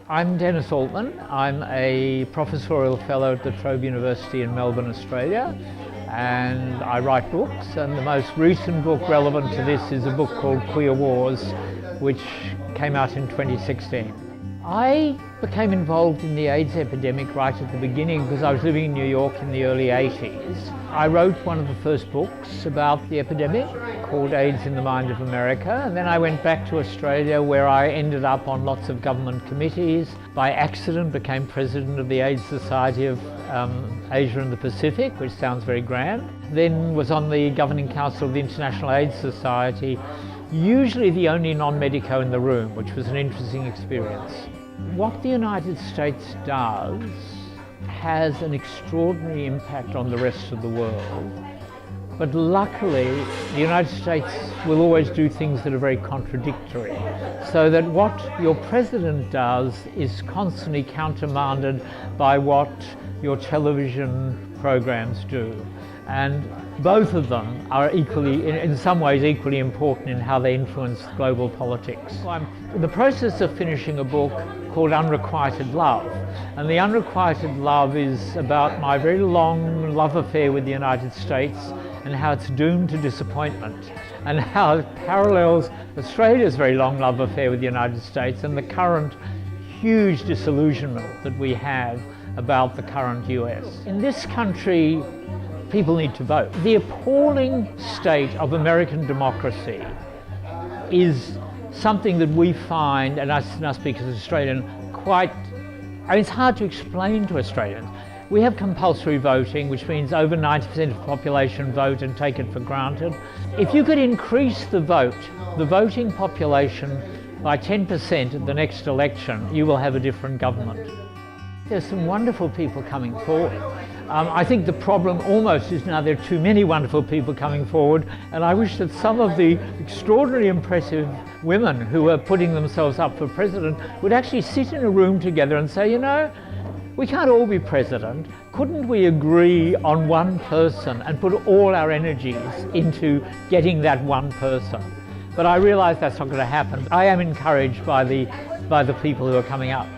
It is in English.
I'm Dennis Altman. I'm a Professorial Fellow at the Trobe University in Melbourne, Australia, and I write books, and the most recent book relevant to this is a book called Queer Wars, which came out in 2016. I became involved in the AIDS epidemic right at the beginning because I was living in New York in the early 80s. I wrote one of the first books about the epidemic called AIDS in the Mind of America, and then I went back to Australia where I ended up on lots of government committees. By accident became president of the AIDS Society of Asia and the Pacific, which sounds very grand. Then was on the Governing Council of the International AIDS Society, usually the only non-medico in the room, which was an interesting experience. What the United States does has an extraordinary impact on the rest of the world. But luckily, the United States will always do things that are very contradictory. So that what your president does is constantly countermanded by what your television programs do. And both of them are equally, in some ways, equally important in how they influence global politics. I'm in the process of finishing a book called Unrequited Love. And the Unrequited Love is about my very long love affair with the United States and how it's doomed to disappointment, and how it parallels Australia's very long love affair with the United States and the current huge disillusionment that we have about the current US. In this country, people need to vote. The appalling state of American democracy is something that we find, and I speak as an Australian, it's hard to explain to Australians. We have compulsory voting, which means over 90% of the population vote and take it for granted. If you could increase the voting population by 10% at the next election, you will have a different government. There's some wonderful people coming forward. I think the problem almost is now there are too many wonderful people coming forward, and I wish that some of the extraordinarily impressive women who are putting themselves up for president would actually sit in a room together and say, you know, we can't all be president. Couldn't we agree on one person and put all our energies into getting that one person? But I realise that's not going to happen. I am encouraged by the people who are coming up.